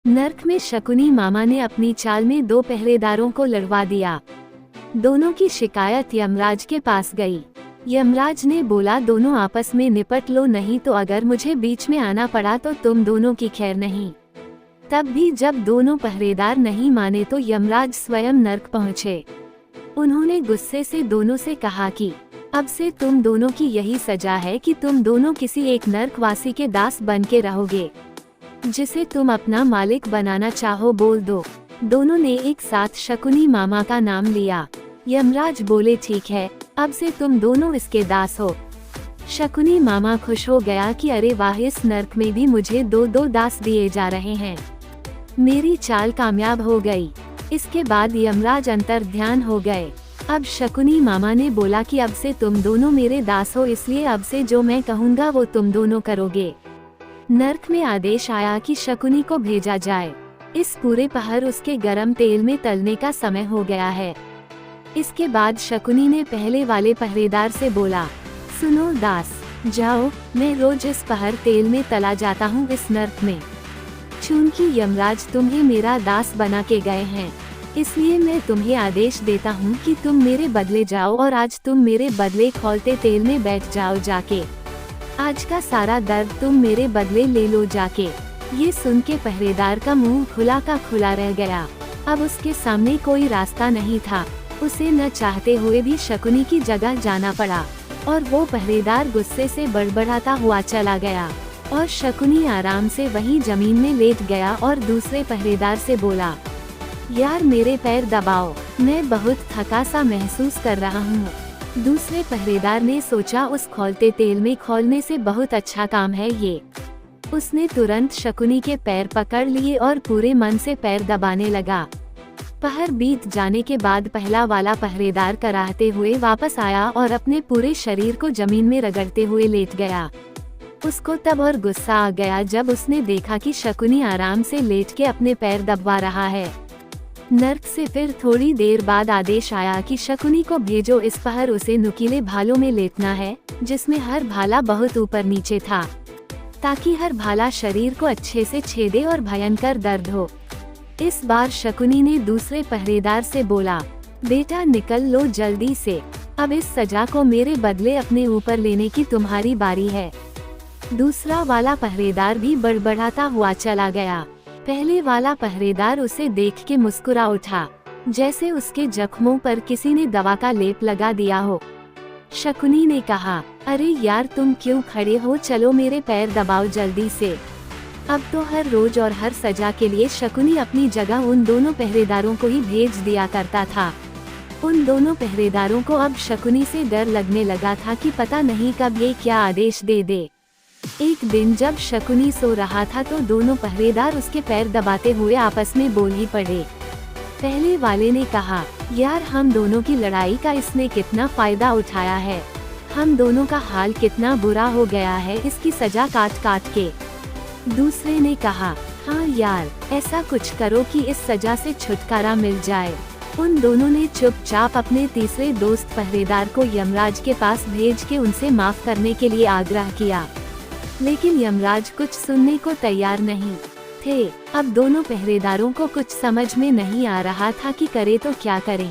नर्क में शकुनी मामा ने अपनी चाल में 2 पहरेदारों को लड़वा दिया। दोनों की शिकायत यमराज के पास गई। यमराज ने बोला, दोनों आपस में निपट लो, नहीं तो अगर मुझे बीच में आना पड़ा तो तुम दोनों की खैर नहीं। तब भी जब दोनों पहरेदार नहीं माने तो यमराज स्वयं नर्क पहुँचे। उन्होंने गुस्से से दोनों से कहा कि अब से तुम दोनों की यही सजा है कि तुम दोनों किसी एक नर्कवासी के दास बन के रहोगे। जिसे तुम अपना मालिक बनाना चाहो बोल दो। दोनों ने एक साथ शकुनी मामा का नाम लिया। यमराज बोले, ठीक है, अब से तुम दोनों इसके दास हो। शकुनी मामा खुश हो गया कि अरे वाह, इस नर्क में भी मुझे 2-2 दास दिए जा रहे हैं। मेरी चाल कामयाब हो गई। इसके बाद यमराज अंतर ध्यान हो गए। अब शकुनी मामा ने बोला कि अब से तुम दोनों मेरे दास हो, इसलिए अब से जो मैं कहूँगा वो तुम दोनों करोगे। नर्क में आदेश आया कि शकुनी को भेजा जाए। इस पूरे पहर उसके गरम तेल में तलने का समय हो गया है। इसके बाद शकुनी ने पहले वाले पहरेदार से बोला, सुनो दास, जाओ, मैं रोज इस पहर तेल में तला जाता हूँ इस नर्क में। चूंकि यमराज तुम्हें मेरा दास बना के गए हैं, इसलिए मैं तुम्हें आदेश देता हूँ कि तुम मेरे बदले जाओ और आज तुम मेरे बदले खौलते तेल में बैठ जाओ जाके। आज का सारा दर्द तुम मेरे बदले ले लो जाके। ये सुन के पहरेदार का मुंह खुला का खुला रह गया। अब उसके सामने कोई रास्ता नहीं था। उसे न चाहते हुए भी शकुनी की जगह जाना पड़ा और वो पहरेदार गुस्से से बड़बड़ाता हुआ चला गया और शकुनी आराम से वहीं जमीन में लेट गया और दूसरे पहरेदार से बोला, यार मेरे पैर दबाओ, मैं बहुत थका सा महसूस कर रहा हूँ। दूसरे पहरेदार ने सोचा, उस खौलते तेल में खौलने से बहुत अच्छा काम है ये। उसने तुरंत शकुनी के पैर पकड़ लिए और पूरे मन से पैर दबाने लगा। पहर बीत जाने के बाद पहला वाला पहरेदार कराहते हुए वापस आया और अपने पूरे शरीर को जमीन में रगड़ते हुए लेट गया। उसको तब और गुस्सा आ गया जब उसने देखा कि शकुनी आराम से लेट के अपने पैर दबवा रहा है। नर्क से फिर थोड़ी देर बाद आदेश आया कि शकुनी को भेजो, इस पहर उसे नुकीले भालों में लेटना है, जिसमें हर भाला बहुत ऊपर नीचे था, ताकि हर भाला शरीर को अच्छे से छेदे और भयंकर दर्द हो। इस बार शकुनी ने दूसरे पहरेदार से बोला, बेटा निकल लो जल्दी से, अब इस सजा को मेरे बदले अपने ऊपर लेने की तुम्हारी बारी है। दूसरा वाला पहरेदार भी बड़बड़ाता हुआ चला गया। पहले वाला पहरेदार उसे देख के मुस्कुरा उठा, जैसे उसके जख्मों पर किसी ने दवा का लेप लगा दिया हो। शकुनी ने कहा, अरे यार तुम क्यों खड़े हो, चलो मेरे पैर दबाओ जल्दी से। अब तो हर रोज और हर सजा के लिए शकुनी अपनी जगह उन दोनों पहरेदारों को ही भेज दिया करता था। उन दोनों पहरेदारों को अब शकुनी से डर लगने लगा था कि पता नहीं कब ये क्या आदेश दे दे। एक दिन जब शकुनी सो रहा था तो दोनों पहरेदार उसके पैर दबाते हुए आपस में बोल ही पड़े। पहले वाले ने कहा, यार हम दोनों की लड़ाई का इसने कितना फायदा उठाया है, हम दोनों का हाल कितना बुरा हो गया है इसकी सजा काट काट के। दूसरे ने कहा, हाँ यार, ऐसा कुछ करो कि इस सजा से छुटकारा मिल जाए। उन दोनों ने चुपचाप अपने तीसरे दोस्त पहरेदार को यमराज के पास भेज के उनसे माफ करने के लिए आग्रह किया, लेकिन यमराज कुछ सुनने को तैयार नहीं थे। अब दोनों पहरेदारों को कुछ समझ में नहीं आ रहा था कि करे तो क्या करें।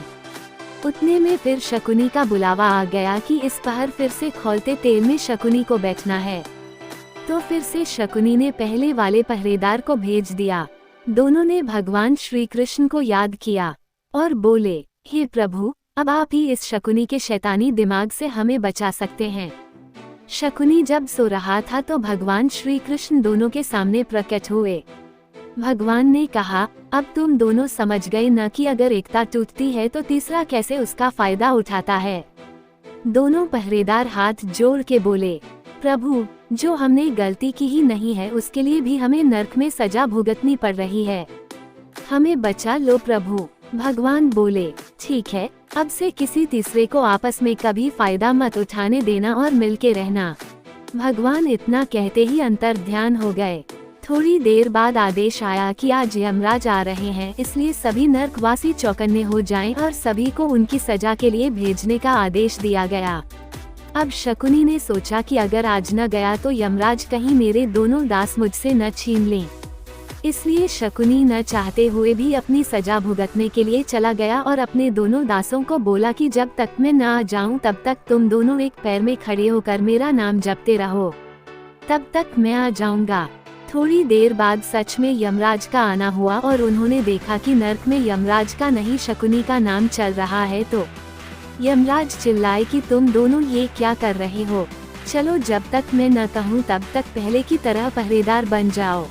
उतने में फिर शकुनी का बुलावा आ गया कि इस पहर फिर से खौलते तेल में शकुनी को बैठना है। तो फिर से शकुनी ने पहले वाले पहरेदार को भेज दिया। दोनों ने भगवान श्री कृष्ण को याद किया और बोले, हे प्रभु, अब आप ही इस शकुनी के शैतानी दिमाग से हमें बचा सकते हैं। शकुनी जब सो रहा था तो भगवान श्री कृष्ण दोनों के सामने प्रकट हुए। भगवान ने कहा, अब तुम दोनों समझ गए न कि अगर एकता टूटती है तो तीसरा कैसे उसका फायदा उठाता है। दोनों पहरेदार हाथ जोड़ के बोले, प्रभु, जो हमने गलती की ही नहीं है उसके लिए भी हमें नर्क में सजा भुगतनी पड़ रही है, हमें बचा लो प्रभु। भगवान बोले, ठीक है, अब से किसी तीसरे को आपस में कभी फायदा मत उठाने देना और मिलके रहना। भगवान इतना कहते ही अंतर ध्यान हो गए। थोड़ी देर बाद आदेश आया कि आज यमराज आ रहे हैं, इसलिए सभी नर्कवासी चौकन्ने हो जाएं और सभी को उनकी सजा के लिए भेजने का आदेश दिया गया। अब शकुनी ने सोचा कि अगर आज न गया तो यमराज कहीं मेरे दोनों दास मुझसे न छीन लें। इसलिए शकुनी न चाहते हुए भी अपनी सजा भुगतने के लिए चला गया और अपने दोनों दासों को बोला कि जब तक मैं न आ जाऊं तब तक तुम दोनों एक पैर में खड़े होकर मेरा नाम जपते रहो, तब तक मैं आ जाऊंगा। थोड़ी देर बाद सच में यमराज का आना हुआ और उन्होंने देखा कि नर्क में यमराज का नहीं शकुनी का नाम चल रहा है। तो यमराज चिल्लाए कि तुम दोनों ये क्या कर रहे हो, चलो जब तक मैं न कहूँ तब तक पहले की तरह पहरेदार बन जाओ।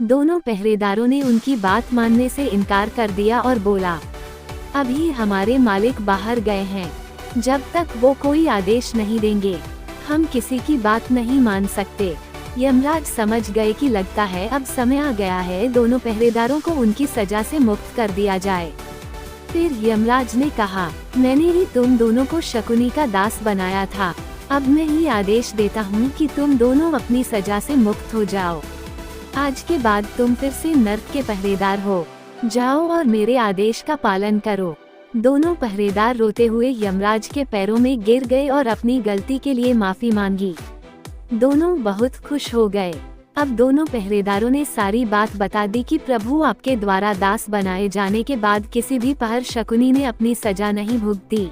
दोनों पहरेदारों ने उनकी बात मानने से इनकार कर दिया और बोला, अभी हमारे मालिक बाहर गए हैं, जब तक वो कोई आदेश नहीं देंगे हम किसी की बात नहीं मान सकते। यमराज समझ गए कि लगता है अब समय आ गया है दोनों पहरेदारों को उनकी सजा से मुक्त कर दिया जाए। फिर यमराज ने कहा, मैंने ही तुम दोनों को शकुनी का दास बनाया था, अब मैं ही आदेश देता हूँ कि तुम दोनों अपनी सजा से मुक्त हो जाओ। आज के बाद तुम फिर से नर्क के पहरेदार हो, जाओ और मेरे आदेश का पालन करो। दोनों पहरेदार रोते हुए यमराज के पैरों में गिर गए और अपनी गलती के लिए माफी मांगी। दोनों बहुत खुश हो गए। अब दोनों पहरेदारों ने सारी बात बता दी कि प्रभु आपके द्वारा दास बनाए जाने के बाद किसी भी पहर शकुनी ने अपनी सजा नहीं भुगती,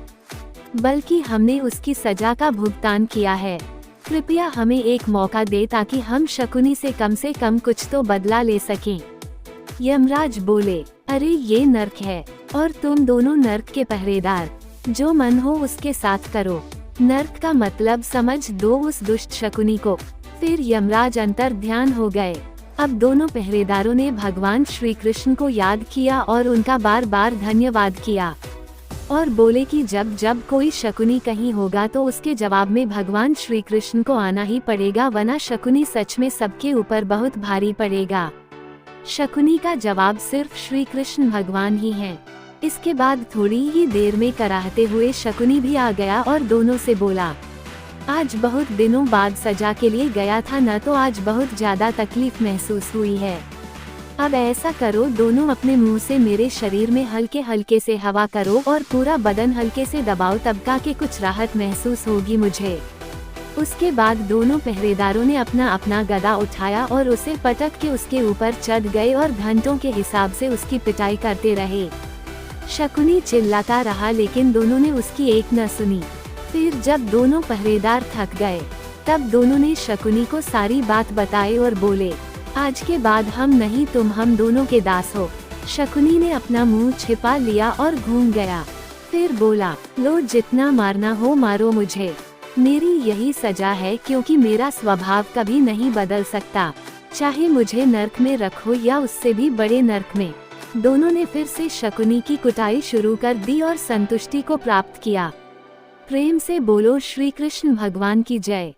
बल्कि हमने उसकी सजा का भुगतान किया है। कृपया हमें एक मौका दे ताकि हम शकुनी से कम कुछ तो बदला ले सकें। यमराज बोले, अरे ये नर्क है और तुम दोनों नर्क के पहरेदार, जो मन हो उसके साथ करो। नर्क का मतलब समझ दो उस दुष्ट शकुनी को। फिर यमराज अंतर ध्यान हो गए। अब दोनों पहरेदारों ने भगवान श्री कृष्ण को याद किया और उनका बार बार धन्यवाद किया और बोले कि जब जब कोई शकुनी कहीं होगा तो उसके जवाब में भगवान श्री कृष्ण को आना ही पड़ेगा, वरना शकुनी सच में सबके ऊपर बहुत भारी पड़ेगा। शकुनी का जवाब सिर्फ श्री कृष्ण भगवान ही हैं। इसके बाद थोड़ी ही देर में कराहते हुए शकुनी भी आ गया और दोनों से बोला, आज बहुत दिनों बाद सजा के लिए गया था न, तो आज बहुत ज्यादा तकलीफ महसूस हुई है। अब ऐसा करो, दोनों अपने मुंह से मेरे शरीर में हल्के हल्के से हवा करो और पूरा बदन हल्के से दबाओ, तब का के कुछ राहत महसूस होगी मुझे। उसके बाद दोनों पहरेदारों ने अपना अपना गदा उठाया और उसे पटक के उसके ऊपर चढ़ गए और घंटों के हिसाब से उसकी पिटाई करते रहे। शकुनी चिल्लाता रहा लेकिन दोनों ने उसकी एक न सुनी। फिर जब दोनों पहरेदार थक गए तब दोनों ने शकुनी को सारी बात बताई और बोले, आज के बाद हम नहीं तुम हम दोनों के दास हो। शकुनी ने अपना मुंह छिपा लिया और घूम गया। फिर बोला, लो जितना मारना हो मारो मुझे, मेरी यही सजा है क्योंकि मेरा स्वभाव कभी नहीं बदल सकता, चाहे मुझे नर्क में रखो या उससे भी बड़े नर्क में। दोनों ने फिर से शकुनी की कुटाई शुरू कर दी और संतुष्टि को प्राप्त किया। प्रेम से बोलो श्री कृष्ण भगवान की जय।